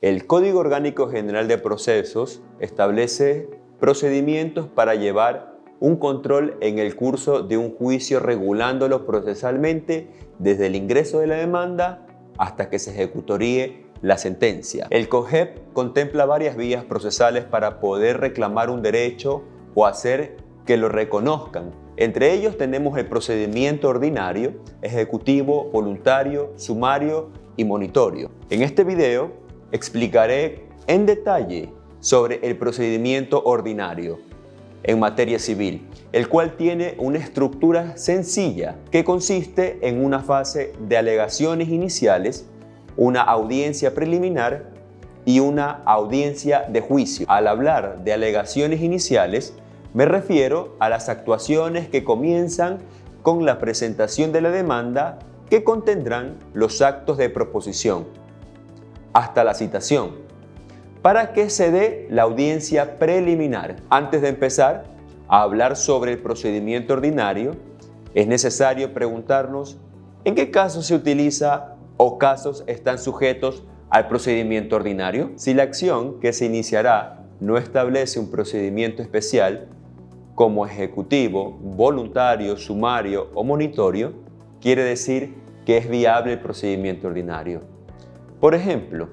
El Código Orgánico General de Procesos establece procedimientos para llevar un control en el curso de un juicio regulándolo procesalmente desde el ingreso de la demanda hasta que se ejecutoríe la sentencia. El COGEP contempla varias vías procesales para poder reclamar un derecho o hacer que lo reconozcan. Entre ellos tenemos el procedimiento ordinario, ejecutivo, voluntario, sumario y monitorio. En este video explicaré en detalle sobre el procedimiento ordinario en materia civil, el cual tiene una estructura sencilla que consiste en una fase de alegaciones iniciales, una audiencia preliminar y una audiencia de juicio. Al hablar de alegaciones iniciales, me refiero a las actuaciones que comienzan con la presentación de la demanda que contendrán los actos de proposición hasta la citación, para que se dé la audiencia preliminar. Antes de empezar a hablar sobre el procedimiento ordinario, es necesario preguntarnos en qué casos se utiliza o casos están sujetos al procedimiento ordinario. Si la acción que se iniciará no establece un procedimiento especial, como ejecutivo, voluntario, sumario o monitorio, quiere decir que es viable el procedimiento ordinario. Por ejemplo,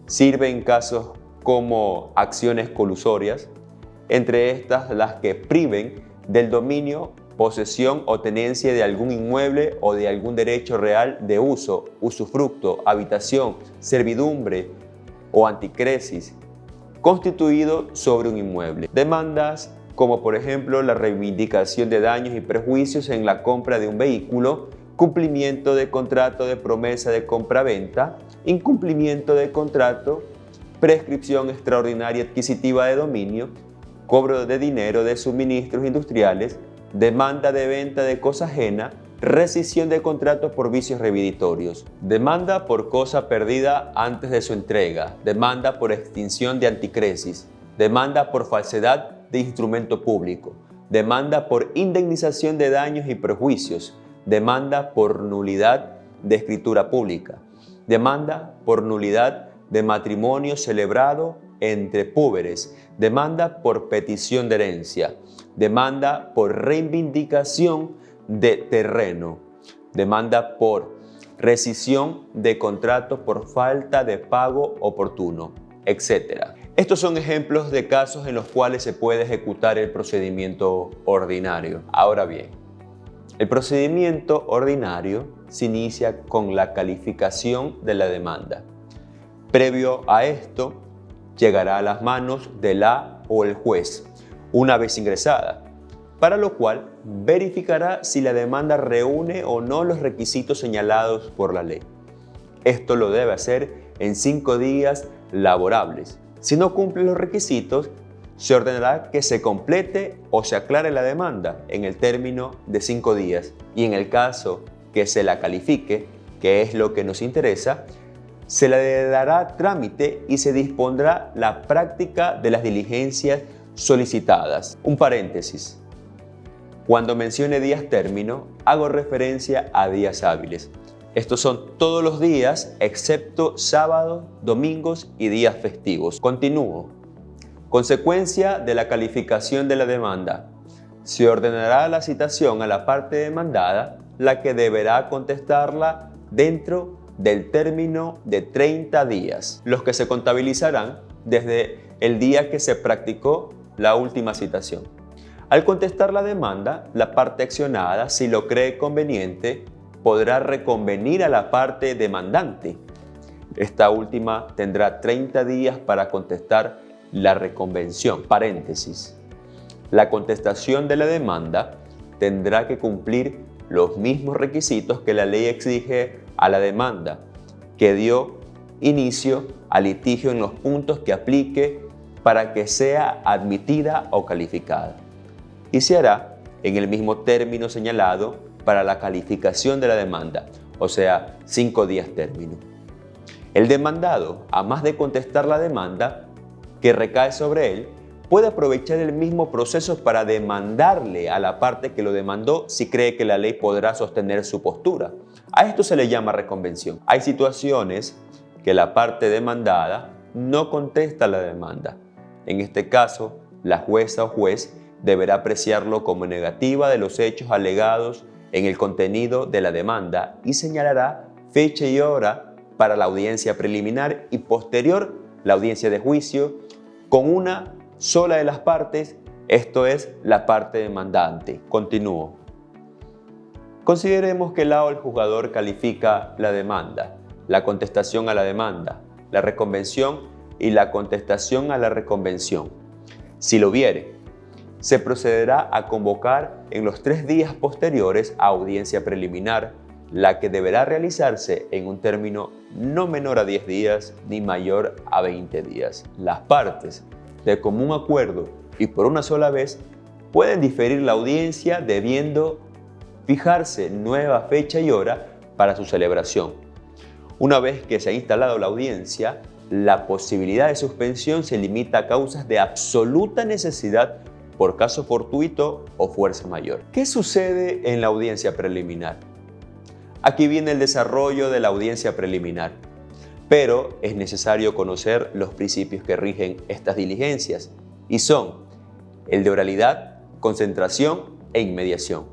sirve en casos como acciones colusorias, entre estas las que priven del dominio, posesión o tenencia de algún inmueble o de algún derecho real de uso, usufructo, habitación, servidumbre o anticresis, constituido sobre un inmueble. Demandas como por ejemplo la reivindicación de daños y perjuicios en la compra de un vehículo, cumplimiento de contrato de promesa de compra-venta, incumplimiento de contrato, prescripción extraordinaria adquisitiva de dominio, cobro de dinero de suministros industriales, demanda de venta de cosa ajena, rescisión de contratos por vicios reviditorios, demanda por cosa perdida antes de su entrega, demanda por extinción de anticresis, demanda por falsedad de instrumento público, demanda por indemnización de daños y perjuicios, demanda por nulidad de escritura pública, demanda por nulidad de matrimonio celebrado entre púberes, demanda por petición de herencia, demanda por reivindicación de terreno, demanda por rescisión de contrato por falta de pago oportuno, etc. Estos son ejemplos de casos en los cuales se puede ejecutar el procedimiento ordinario. Ahora bien, el procedimiento ordinario se inicia con la calificación de la demanda. Previo a esto, llegará a las manos de la o el juez, una vez ingresada, para lo cual verificará si la demanda reúne o no los requisitos señalados por la ley. Esto lo debe hacer en 5 días laborables. Si no cumple los requisitos, se ordenará que se complete o se aclare la demanda en el término de 5 días y en el caso que se la califique, que es lo que nos interesa, se le dará trámite y se dispondrá la práctica de las diligencias solicitadas. Un paréntesis. Cuando mencione días término, hago referencia a días hábiles. Estos son todos los días excepto sábados, domingos y días festivos. Continúo. Consecuencia de la calificación de la demanda. Se ordenará la citación a la parte demandada, la que deberá contestarla dentro del término de 30 días, los que se contabilizarán desde el día que se practicó la última citación. Al contestar la demanda, la parte accionada, si lo cree conveniente, podrá reconvenir a la parte demandante. Esta última tendrá 30 días para contestar la reconvención. Paréntesis. La contestación de la demanda tendrá que cumplir los mismos requisitos que la ley exige a la demanda que dio inicio al litigio en los puntos que aplique para que sea admitida o calificada. Y se hará en el mismo término señalado para la calificación de la demanda, o sea, 5 días término. El demandado, a más de contestar la demanda que recae sobre él, puede aprovechar el mismo proceso para demandarle a la parte que lo demandó si cree que la ley podrá sostener su postura. A esto se le llama reconvención. Hay situaciones que la parte demandada no contesta la demanda. En este caso, la jueza o juez deberá apreciarlo como negativa de los hechos alegados en el contenido de la demanda y señalará fecha y hora para la audiencia preliminar y posterior la audiencia de juicio con una sola de las partes, esto es, la parte demandante. Continúo. Consideremos que el lado del juzgador califica la demanda, la contestación a la demanda, la reconvención y la contestación a la reconvención. Si lo viere, se procederá a convocar en los 3 días posteriores a audiencia preliminar, la que deberá realizarse en un término no menor a 10 días ni mayor a 20 días. Las partes, de común acuerdo y por una sola vez, pueden diferir la audiencia debiendo fijarse nueva fecha y hora para su celebración. Una vez que se ha instalado la audiencia, la posibilidad de suspensión se limita a causas de absoluta necesidad por caso fortuito o fuerza mayor. ¿Qué sucede en la audiencia preliminar? Aquí viene el desarrollo de la audiencia preliminar, pero es necesario conocer los principios que rigen estas diligencias y son el de oralidad, concentración e inmediación.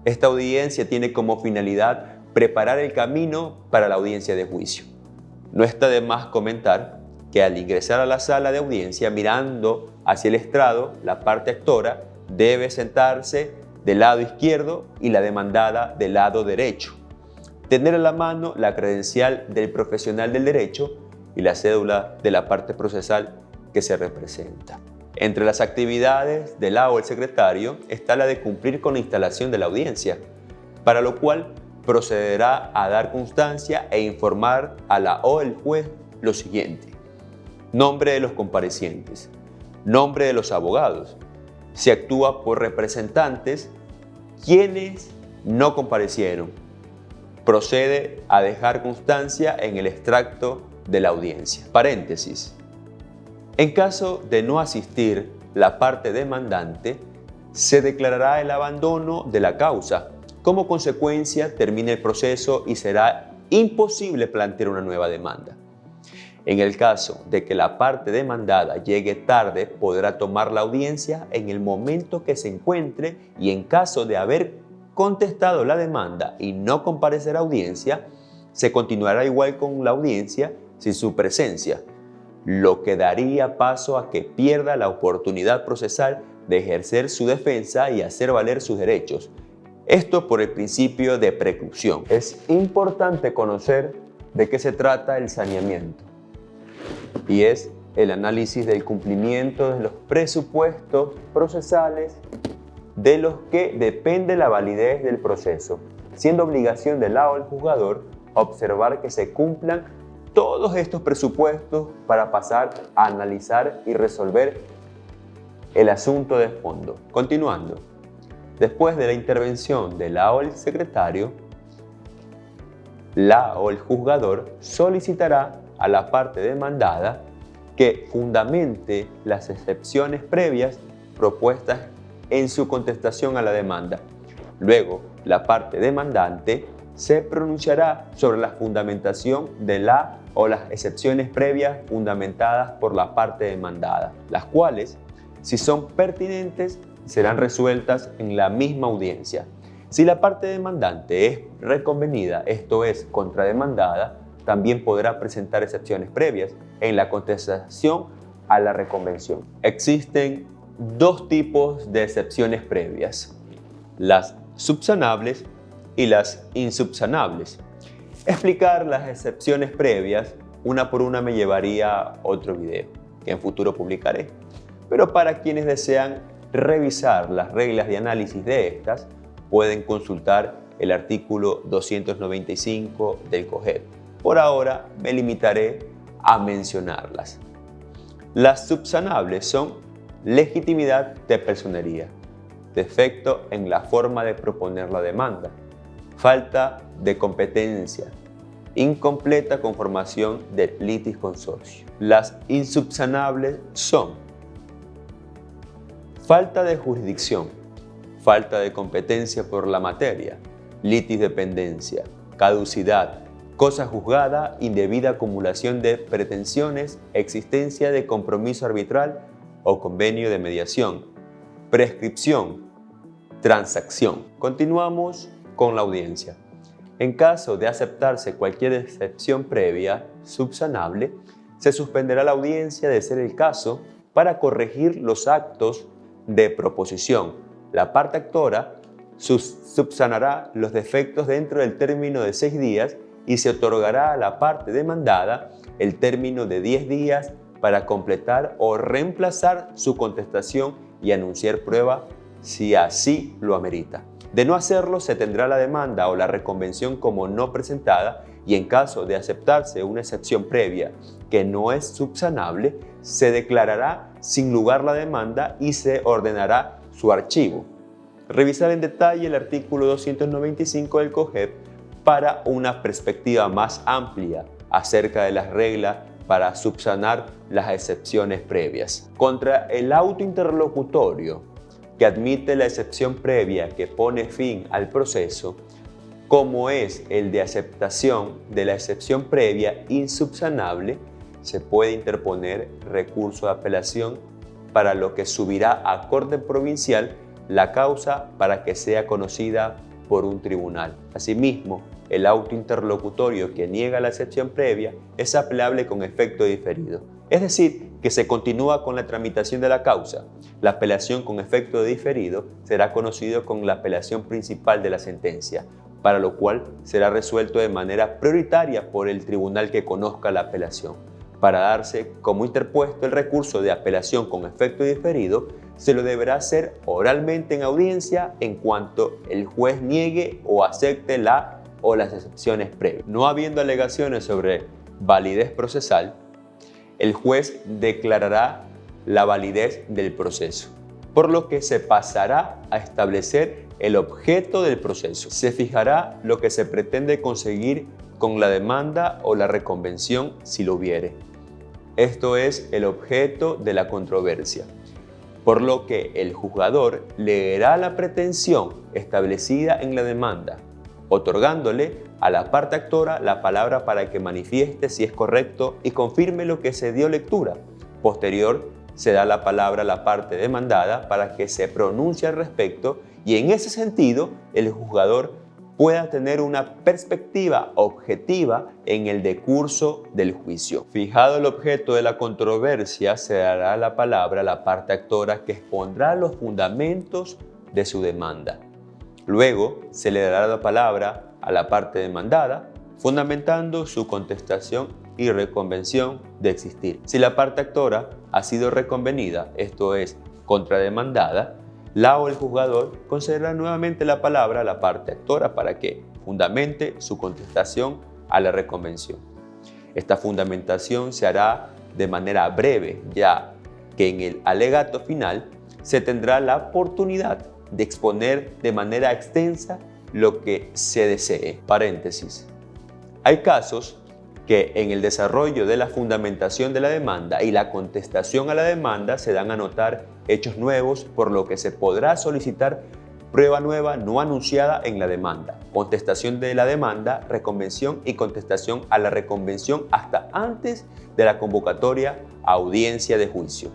Esta audiencia tiene como finalidad preparar el camino para la audiencia de juicio. No está de más comentar que al ingresar a la sala de audiencia mirando hacia el estrado, la parte actora debe sentarse del lado izquierdo y la demandada del lado derecho. Tener a la mano la credencial del profesional del derecho y la cédula de la parte procesal que se representa. Entre las actividades del lado del secretario está la de cumplir con la instalación de la audiencia, para lo cual procederá a dar constancia e informar a la o el juez lo siguiente: nombre de los comparecientes, nombre de los abogados, si actúa por representantes, quienes no comparecieron. Procede a dejar constancia en el extracto de la audiencia. Paréntesis. En caso de no asistir la parte demandante, se declarará el abandono de la causa. Como consecuencia, termina el proceso y será imposible plantear una nueva demanda. En el caso de que la parte demandada llegue tarde, podrá tomar la audiencia en el momento que se encuentre y en caso de haber contestado la demanda y no comparecer a audiencia, se continuará igual con la audiencia sin su presencia, lo que daría paso a que pierda la oportunidad procesal de ejercer su defensa y hacer valer sus derechos. Esto por el principio de preclusión. Es importante conocer de qué se trata el saneamiento, y es el análisis del cumplimiento de los presupuestos procesales de los que depende la validez del proceso, siendo obligación del lado del juzgador observar que se cumplan todos estos presupuestos para pasar a analizar y resolver el asunto de fondo. Continuando, después de la intervención del lado del secretario, la o el juzgador solicitará a la parte demandada que fundamente las excepciones previas propuestas en su contestación a la demanda. Luego, la parte demandante se pronunciará sobre la fundamentación de la o las excepciones previas fundamentadas por la parte demandada, las cuales, si son pertinentes, serán resueltas en la misma audiencia. Si la parte demandante es reconvenida, esto es, contrademandada, también podrá presentar excepciones previas en la contestación a la reconvención. Existen 2 tipos de excepciones previas: las subsanables y las insubsanables. Explicar las excepciones previas una por una me llevaría a otro video que en futuro publicaré, pero para quienes desean revisar las reglas de análisis de estas, pueden consultar el artículo 295 del COGEP. Por ahora me limitaré a mencionarlas. Las subsanables son legitimidad de personería, defecto en la forma de proponer la demanda, falta de competencia, incompleta conformación del litis consorcio. Las insubsanables son falta de jurisdicción, falta de competencia por la materia, litisdependencia, caducidad, cosa juzgada, indebida acumulación de pretensiones, existencia de compromiso arbitral o convenio de mediación, prescripción, transacción. Continuamos con la audiencia. En caso de aceptarse cualquier excepción previa subsanable, se suspenderá la audiencia de ser el caso para corregir los actos de proposición. La parte actora subsanará los defectos dentro del término de 6 días y se otorgará a la parte demandada el término de 10 días para completar o reemplazar su contestación y anunciar prueba si así lo amerita. De no hacerlo, se tendrá la demanda o la reconvención como no presentada y en caso de aceptarse una excepción previa que no es subsanable, se declarará sin lugar la demanda y se ordenará su archivo. Revisar en detalle el artículo 295 del COGEP para una perspectiva más amplia acerca de las reglas para subsanar las excepciones previas. Contra el auto interlocutorio que admite la excepción previa que pone fin al proceso, como es el de aceptación de la excepción previa insubsanable, se puede interponer recurso de apelación, para lo que subirá a Corte Provincial la causa para que sea conocida por un tribunal. Asimismo, el auto interlocutorio que niega la excepción previa es apelable con efecto diferido, es decir, que se continúa con la tramitación de la causa. La apelación con efecto diferido será conocido con la apelación principal de la sentencia, para lo cual será resuelto de manera prioritaria por el tribunal que conozca la apelación. Para darse como interpuesto el recurso de apelación con efecto diferido, se lo deberá hacer oralmente en audiencia en cuanto el juez niegue o acepte la o las excepciones previas. No habiendo alegaciones sobre validez procesal, el juez declarará la validez del proceso, por lo que se pasará a establecer el objeto del proceso. Se fijará lo que se pretende conseguir con la demanda o la reconvención si lo hubiere. Esto es el objeto de la controversia, por lo que el juzgador leerá la pretensión establecida en la demanda, otorgándole a la parte actora la palabra para que manifieste si es correcto y confirme lo que se dio lectura. Posterior, se da la palabra a la parte demandada para que se pronuncie al respecto y en ese sentido el juzgador pueda tener una perspectiva objetiva en el decurso del juicio. Fijado el objeto de la controversia, se dará la palabra a la parte actora que expondrá los fundamentos de su demanda. Luego, se le dará la palabra a la parte demandada, fundamentando su contestación y reconvención de existir. Si la parte actora ha sido reconvenida, esto es, contrademandada, la o el juzgador concederá nuevamente la palabra a la parte actora para que fundamente su contestación a la reconvención. Esta fundamentación se hará de manera breve, ya que en el alegato final se tendrá la oportunidad de exponer de manera extensa lo que se desee. Paréntesis. Hay casos que en el desarrollo de la fundamentación de la demanda y la contestación a la demanda se dan a notar hechos nuevos, por lo que se podrá solicitar prueba nueva no anunciada en la demanda, contestación de la demanda, reconvención y contestación a la reconvención hasta antes de la convocatoria a audiencia de juicio.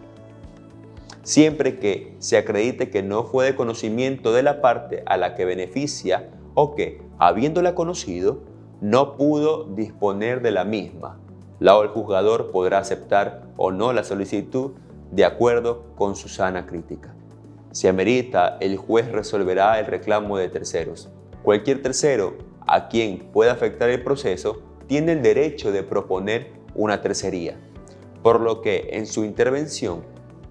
Siempre que se acredite que no fue de conocimiento de la parte a la que beneficia o que, habiéndola conocido, no pudo disponer de la misma, la o el juzgador podrá aceptar o no la solicitud de acuerdo con su sana crítica. Si amerita, el juez resolverá el reclamo de terceros. Cualquier tercero a quien pueda afectar el proceso tiene el derecho de proponer una tercería, por lo que en su intervención,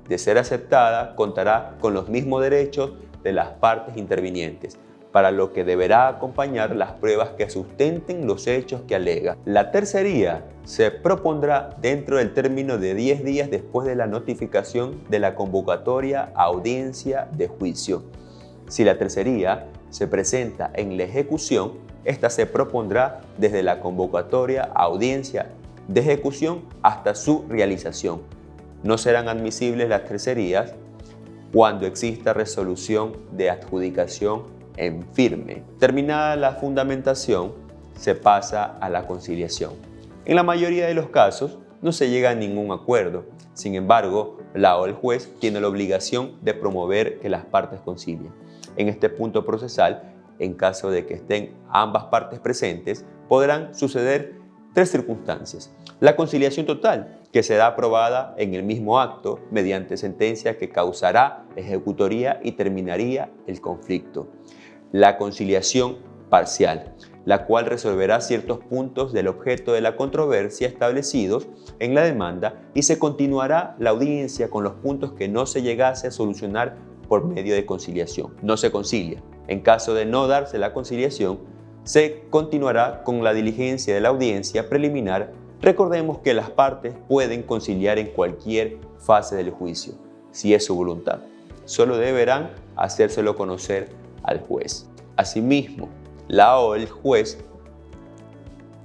de ser aceptada, contará con los mismos derechos de las partes intervinientes, para lo que deberá acompañar las pruebas que sustenten los hechos que alega. La tercería se propondrá dentro del término de 10 días después de la notificación de la convocatoria a audiencia de juicio. Si la tercería se presenta en la ejecución, esta se propondrá desde la convocatoria a audiencia de ejecución hasta su realización. No serán admisibles las tercerías cuando exista resolución de adjudicación en firme. Terminada la fundamentación, se pasa a la conciliación. En la mayoría de los casos, no se llega a ningún acuerdo. Sin embargo, la o el juez tiene la obligación de promover que las partes concilien. En este punto procesal, en caso de que estén ambas partes presentes, podrán suceder tres circunstancias. La conciliación total, que será aprobada en el mismo acto mediante sentencia que causará ejecutoría y terminaría el conflicto. La conciliación parcial, la cual resolverá ciertos puntos del objeto de la controversia establecidos en la demanda y se continuará la audiencia con los puntos que no se llegase a solucionar por medio de conciliación. No se concilia. En caso de no darse la conciliación, se continuará con la diligencia de la audiencia preliminar. Recordemos que las partes pueden conciliar en cualquier fase del juicio, si es su voluntad. Solo deberán hacérselo conocer al juez. Asimismo, la o el juez,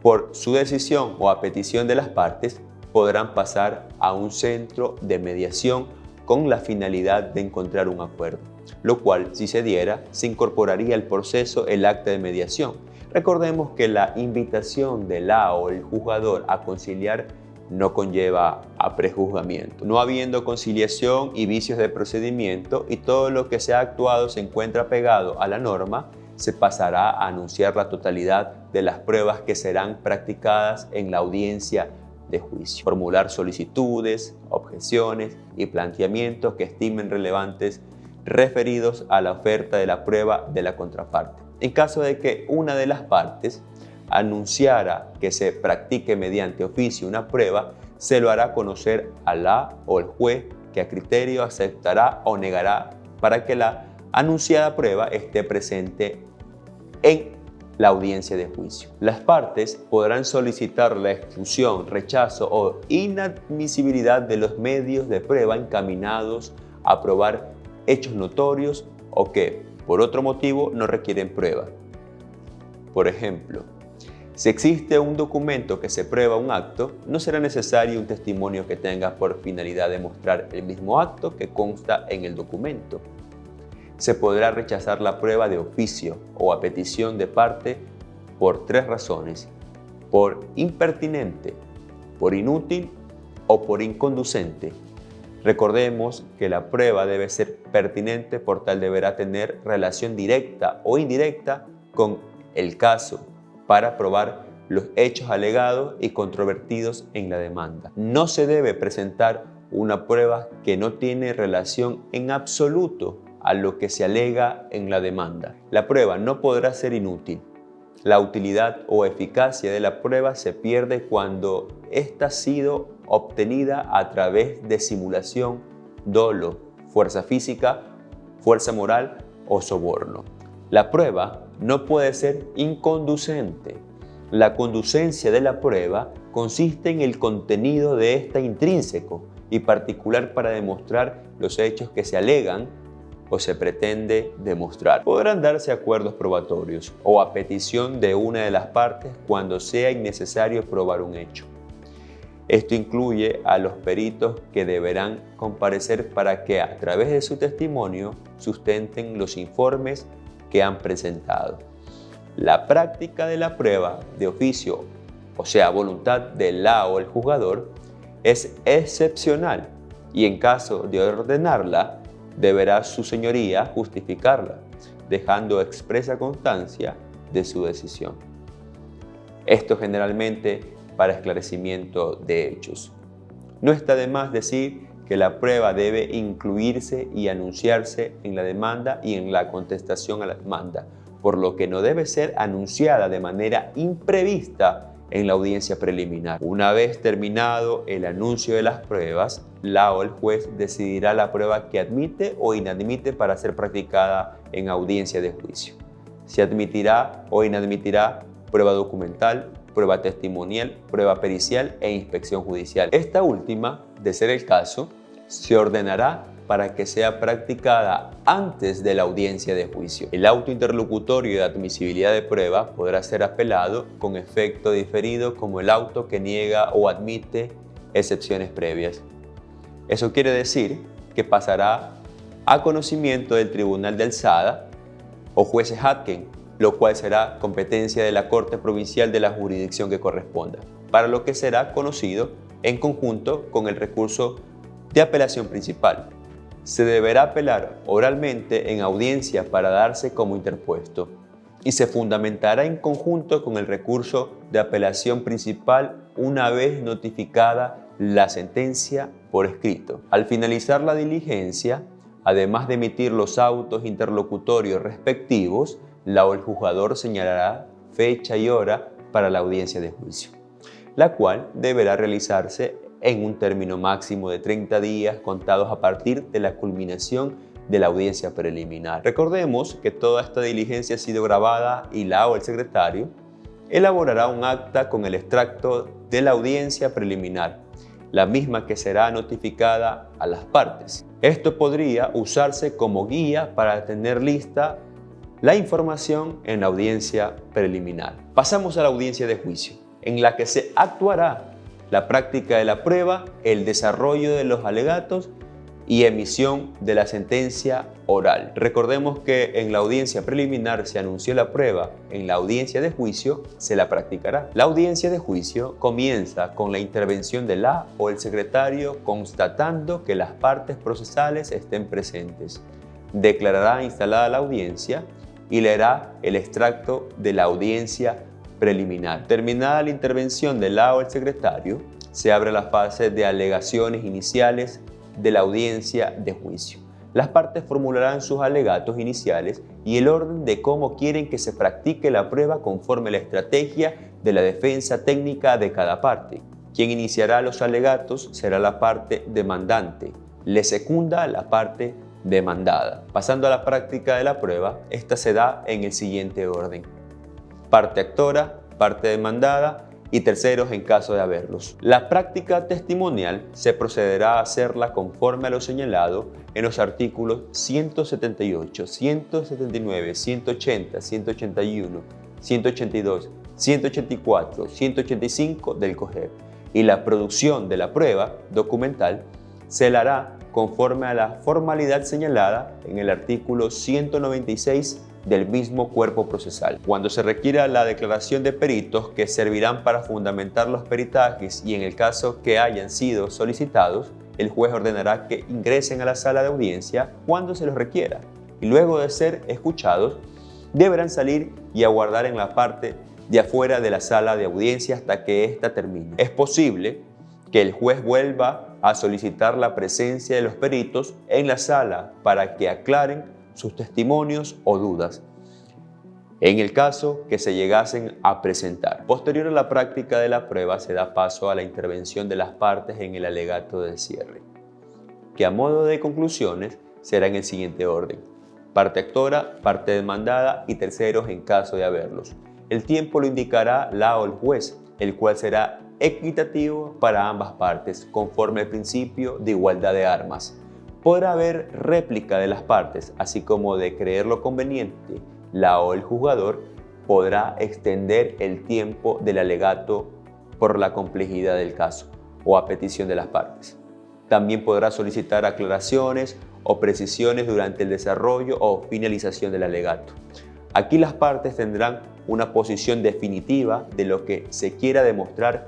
por su decisión o a petición de las partes, podrán pasar a un centro de mediación con la finalidad de encontrar un acuerdo, lo cual, si se diera, se incorporaría al proceso el acta de mediación. Recordemos que la invitación de la o el juzgador a conciliar no conlleva a prejuzgamiento. No habiendo conciliación y vicios de procedimiento y todo lo que se ha actuado se encuentra pegado a la norma, se pasará a anunciar la totalidad de las pruebas que serán practicadas en la audiencia de juicio. Formular solicitudes, objeciones y planteamientos que estimen relevantes referidos a la oferta de la prueba de la contraparte. En caso de que una de las partes anunciara que se practique mediante oficio una prueba, se lo hará conocer a la o el juez, que a criterio aceptará o negará para que la anunciada prueba esté presente en la audiencia de juicio. Las partes podrán solicitar la exclusión, rechazo o inadmisibilidad de los medios de prueba encaminados a probar hechos notorios o que, por otro motivo, no requieren prueba. Por ejemplo, si existe un documento que se prueba un acto, no será necesario un testimonio que tenga por finalidad demostrar el mismo acto que consta en el documento. Se podrá rechazar la prueba de oficio o a petición de parte por tres razones: por impertinente, por inútil o por inconducente. Recordemos que la prueba debe ser pertinente, por tal deberá tener relación directa o indirecta con el caso para probar los hechos alegados y controvertidos en la demanda. No se debe presentar una prueba que no tiene relación en absoluto a lo que se alega en la demanda. La prueba no podrá ser inútil. La utilidad o eficacia de la prueba se pierde cuando ésta ha sido obtenida a través de simulación, dolo, fuerza física, fuerza moral o soborno. La prueba no puede ser inconducente. La conducencia de la prueba consiste en el contenido de esta intrínseco y particular para demostrar los hechos que se alegan o se pretende demostrar. Podrán darse acuerdos probatorios o a petición de una de las partes cuando sea innecesario probar un hecho. Esto incluye a los peritos que deberán comparecer para que a través de su testimonio sustenten los informes que han presentado. La práctica de la prueba de oficio, o sea, voluntad de la o el juzgador, es excepcional y en caso de ordenarla, deberá su señoría justificarla, dejando expresa constancia de su decisión. Esto generalmente para esclarecimiento de hechos. No está de más decir que la prueba debe incluirse y anunciarse en la demanda y en la contestación a la demanda, por lo que no debe ser anunciada de manera imprevista en la audiencia preliminar. Una vez terminado el anuncio de las pruebas, la o el juez decidirá la prueba que admite o inadmite para ser practicada en audiencia de juicio. Se admitirá o inadmitirá prueba documental, prueba testimonial, prueba pericial e inspección judicial. Esta última, de ser el caso, se ordenará para que sea practicada antes de la audiencia de juicio. El auto interlocutorio de admisibilidad de prueba podrá ser apelado con efecto diferido como el auto que niega o admite excepciones previas. Eso quiere decir que pasará a conocimiento del Tribunal de Alzada o jueces adquen, lo cual será competencia de la Corte Provincial de la jurisdicción que corresponda, para lo que será conocido en conjunto con el recurso de apelación principal. Se deberá apelar oralmente en audiencia para darse como interpuesto y se fundamentará en conjunto con el recurso de apelación principal una vez notificada la sentencia por escrito. Al finalizar la diligencia, además de emitir los autos interlocutorios respectivos, el juzgador señalará fecha y hora para la audiencia de juicio, la cual deberá realizarse en un término máximo de 30 días contados a partir de la culminación de la audiencia preliminar. Recordemos que toda esta diligencia ha sido grabada y la o el secretario elaborará un acta con el extracto de la audiencia preliminar, la misma que será notificada a las partes. Esto podría usarse como guía para tener lista la información en la audiencia preliminar. Pasamos a la audiencia de juicio, en la que se actuará la práctica de la prueba, el desarrollo de los alegatos y emisión de la sentencia oral. Recordemos que en la audiencia preliminar se anunció la prueba, en la audiencia de juicio se la practicará. La audiencia de juicio comienza con la intervención de la o el secretario constatando que las partes procesales estén presentes. Declarará instalada la audiencia y leerá el extracto de la audiencia preliminar. Terminada la intervención de la o el secretario, se abre la fase de alegaciones iniciales de la audiencia de juicio. Las partes formularán sus alegatos iniciales y el orden de cómo quieren que se practique la prueba conforme a la estrategia de la defensa técnica de cada parte. Quien iniciará los alegatos será la parte demandante. Le secunda la parte demandada. Pasando a la práctica de la prueba, esta se da en el siguiente orden: parte actora, parte demandada y terceros en caso de haberlos. La práctica testimonial se procederá a hacerla conforme a lo señalado en los artículos 178, 179, 180, 181, 182, 184, 185 del COGEP, y la producción de la prueba documental se la hará conforme a la formalidad señalada en el artículo 196 del mismo cuerpo procesal. Cuando se requiera la declaración de peritos que servirán para fundamentar los peritajes y en el caso que hayan sido solicitados, el juez ordenará que ingresen a la sala de audiencia cuando se los requiera y luego de ser escuchados deberán salir y aguardar en la parte de afuera de la sala de audiencia hasta que ésta termine. Es posible que el juez vuelva a solicitar la presencia de los peritos en la sala para que aclaren sus testimonios o dudas, en el caso que se llegasen a presentar. Posterior a la práctica de la prueba se da paso a la intervención de las partes en el alegato de cierre, que a modo de conclusiones será en el siguiente orden: parte actora, parte demandada y terceros en caso de haberlos. El tiempo lo indicará la o el juez, el cual será equitativo para ambas partes, conforme al principio de igualdad de armas. Podrá haber réplica de las partes, así como de creerlo conveniente, la o el juzgador podrá extender el tiempo del alegato por la complejidad del caso o a petición de las partes. También podrá solicitar aclaraciones o precisiones durante el desarrollo o finalización del alegato. Aquí las partes tendrán una posición definitiva de lo que se quiera demostrar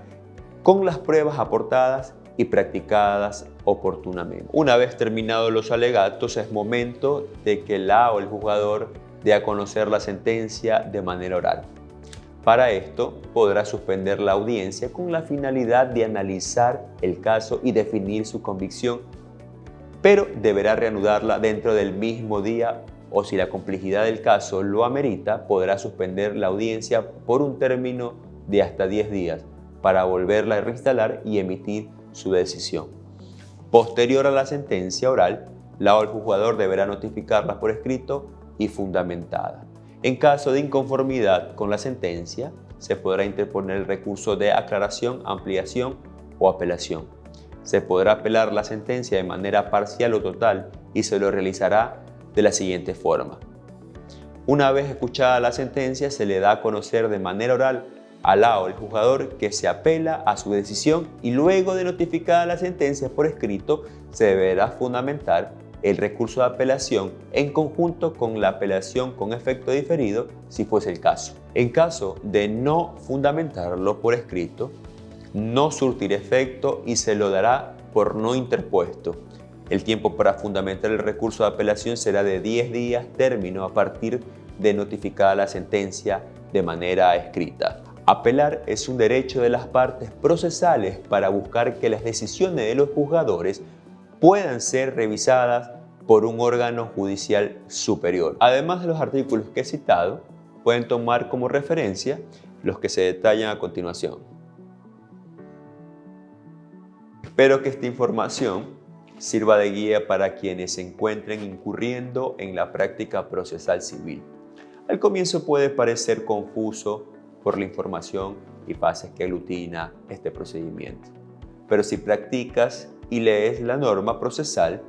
con las pruebas aportadas y practicadas oportunamente. Una vez terminados los alegatos, es momento de que la o el juzgador dé a conocer la sentencia de manera oral. Para esto, podrá suspender la audiencia con la finalidad de analizar el caso y definir su convicción, pero deberá reanudarla dentro del mismo día o, si la complejidad del caso lo amerita, podrá suspender la audiencia por un término de hasta 10 días para volverla a reinstalar y emitir su decisión. Posterior a la sentencia oral, la o el juzgador deberá notificarla por escrito y fundamentada. En caso de inconformidad con la sentencia, se podrá interponer el recurso de aclaración, ampliación o apelación. Se podrá apelar la sentencia de manera parcial o total y se lo realizará de la siguiente forma. Una vez escuchada la sentencia, se le da a conocer de manera oral a la o el juzgador que se apela a su decisión y luego de notificada la sentencia por escrito, se deberá fundamentar el recurso de apelación en conjunto con la apelación con efecto diferido si fuese el caso. En caso de no fundamentarlo por escrito, no surtirá efecto y se lo dará por no interpuesto. El tiempo para fundamentar el recurso de apelación será de 10 días término a partir de notificada la sentencia de manera escrita. Apelar es un derecho de las partes procesales para buscar que las decisiones de los juzgadores puedan ser revisadas por un órgano judicial superior. Además de los artículos que he citado, pueden tomar como referencia los que se detallan a continuación. Espero que esta información sirva de guía para quienes se encuentren incurriendo en la práctica procesal civil. Al comienzo puede parecer confuso por la información y fases que aglutina este procedimiento, pero si practicas y lees la norma procesal,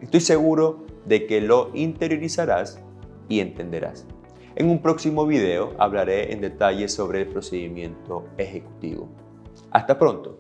estoy seguro de que lo interiorizarás y entenderás. En un próximo video hablaré en detalle sobre el procedimiento ejecutivo. Hasta pronto.